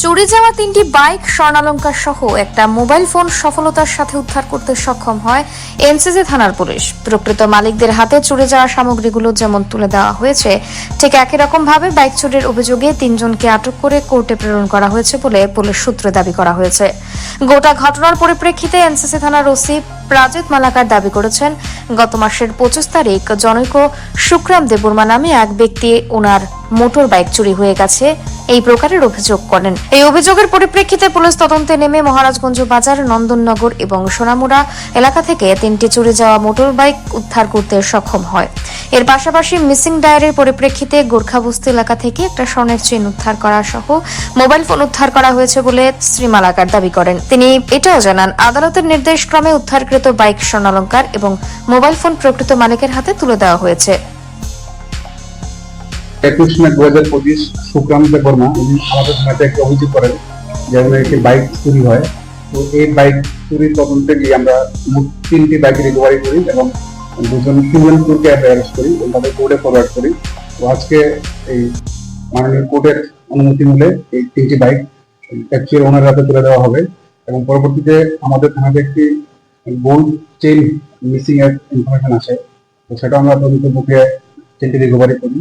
চুরি যাওয়া 3টি বাইক, স্বর্ণালংকার সহ একটা মোবাইল ফোন সফলতার সাথে উদ্ধার করতে সক্ষম হয় এনসিসি থানার পুলিশ। প্রকৃত মালিকদের হাতে চুরি যাওয়া সামগ্রীগুলো যেমন তুলে দেওয়া হয়েছে, ঠিক একই রকম ভাবে বাইক চুরির অভিযোগে 3 জনকে আটক করে কোর্টে প্রেরণ করা হয়েছে বলে পুলিশ সূত্রে দাবি করা হয়েছে। গোটা ঘটনার পরিপ্রেক্ষিতে এনসিসি থানার ওসি প্রাজিত মালাকার দাবি করেছেন, গত মাসের 25 তারিখ জনৈক সুখরাম দেববর্মা নামে এক ব্যক্তি ওনার মোটর বাইক চুরি হয়ে গেছে এই প্রকারের অভিযোগ করেন। এই অভিযোগের পরিপ্রেক্ষিতে পুলিশ তদন্তে নেমে মহারাজগঞ্জ বাজার, নন্দননগর এবং সোনামুড়া এলাকা থেকে 3টি চুরি যাওয়া মোটর বাইক উদ্ধার করতে সক্ষম হয়। এর পাশাপাশি মিসিং ডায়েরির পরিপ্রেক্ষিতে গোর্খাবস্তি এলাকা থেকে একটা স্বর্ণের চেইন উদ্ধার করা সহ মোবাইল ফোন উদ্ধার করা হয়েছে বলে শ্রী মালাকার দাবি করেন। তিনি এটাও জানান, আদালতের নির্দেশক্রমে উদ্ধারকৃত বাইক, স্বর্ণালংকার এবং মোবাইল ফোন প্রকৃত মালিকের হাতে তুলে দেওয়া হয়েছে। 21 মে 2025 সুখরাম দেববর্মা আমাদের থানাতে একটা অভিযোগ করেন যে একটি বাইক চুরি হয়। তো এই বাইক চুরির তদন্তে গিয়ে আমরা 3টি বাইক রিকভারি করি এবং তিনজন চোরকে অ্যারেস্ট করি এবং তাদের কোর্টে ফরওয়ার্ড করি। তো আজকে এই মাননীয় কোর্টের অনুমতি মিলে এই 3টি বাইক অ্যাকচুয়াল ওনার হাতে তুলে দেওয়া হবে এবং পরবর্তীতে আমাদের থানাতে একটি গোল্ড চেইন মিসিং এর ইনফরমেশন আসে। তো সেটা আমরা তদন্ত মুখে চেইনটি রিকভারি করি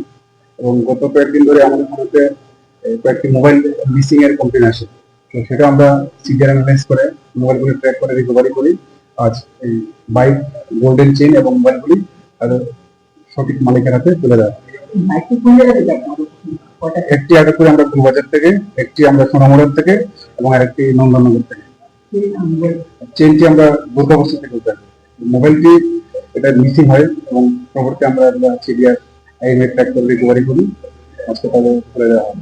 এবং গত কয়েকদিন ধরে আমাদের থানাতে কয়েকটি মোবাইল মিসিং এর কমপ্লেন আসে। তো সেটা আমরা সিডিআর অ্যানালাইজ করে মোবাইলগুলি ট্র্যাক করে রিকভারি করি। আজ এই বাইক, গোল্ডেন চেইন এবং মোবাইলগুলি তাদের সঠিক মালিকের হাতে তুলে দেওয়া। একটি আটক করে আমরা ফুলবাজার থেকে, একটি আমরা সোনামুড়ার থেকে এবং আরেকটি নন্দননগর থেকে। চেইনটি আমরা গোর্খাবস্তি থেকে উদ্ধার করি। মোবাইলটি এটা মিসিং হয় এবং পরবর্তী আমরা সিডিআর ট্র্যাক করে রিকভারি করি। আজকে তাদের তুলে দেওয়া হবে।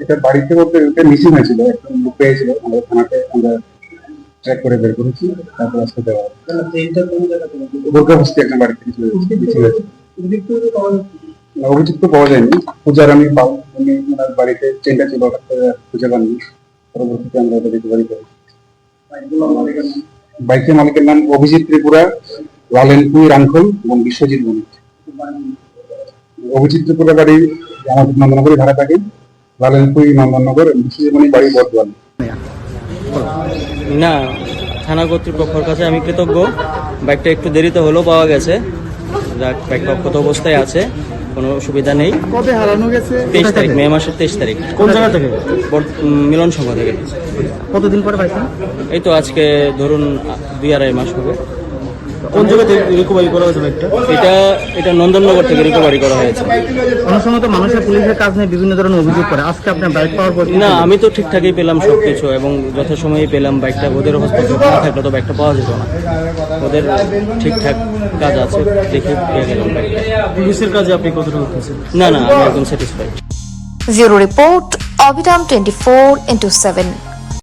এটা বাড়িতে বলতে এটা মিসিং হয়েছিল, একটা লোক পেয়েছিল, আমাদের থানাতে আমরা ট্র্যাক করে বের করেছি, তারপর আজকে দেওয়া হবে। গোর্খাবস্তি একটা বাড়ি থেকে মিসিং হয়েছে। অভিযুক্ত পাওয়া যায়নি, পূজার আমি পাবো, উনি ওনার বাড়িতে চেনটা ছিল, খুঁজে পাননি। পরবর্তীতে আমরা এটা রিকভারি করি। বাইকের মালিকের নাম অভিজিৎ ত্রিপুরা, লালেনপুই রাঙ্খল এবং বিশ্বজিৎ বণিক। অভিজিৎ ত্রিপুরা বাড়ি আমাদের নন্দননগরে ভাড়া থাকে, লালেনপুই নন্দননগর, বিশ্বজিৎ বণিক বাড়ি বর্ধমান। না, থানা কর্তৃপক্ষের কাছে আমি কৃতজ্ঞ। বাইকটা একটু দেরিতে হলেও পাওয়া গেছে। বাইকটা অক্ষত অবস্থায় আছে, কোনো অসুবিধা নেই। কবে হারানো গেছে? 23 তারিখ, মে মাসের 23 তারিখ। কোন জায়গা থেকে? মিলন সংঘ থেকে। কতদিন পরে পাইছেন? এই তো আজকে ধরুন 2-2.5 মাস হবে। কোন জায়গা থেকে রিকভারি করা হয়েছে বাইকটা? এটা নন্দননগর থেকে রিকভারি করা হয়েছে। অনেক সময় তো মানুষের পুলিশের কাজ নিয়ে বিভিন্ন ধরনের অভিযোগ করে, আজকে আপনার বাইক পাওয়ার পর? না, আমি তো ঠিকঠাকই পেলাম সবকিছু এবং যথাসময়ে পেলাম বাইকটা। ওদের হস্তক্ষেপ না থাকলে তো বাইকটা পাওয়া যেত না। ওদের ঠিকঠাক কাজ আছে দেখে পেয়ে গেলাম বাইকটা। পুলিশের কাজে আপনি কতটা উঠেছেন? না, আমি একদম স্যাটিসফাইড। ব্যুরো রিপোর্ট, অবিরাম 24x7।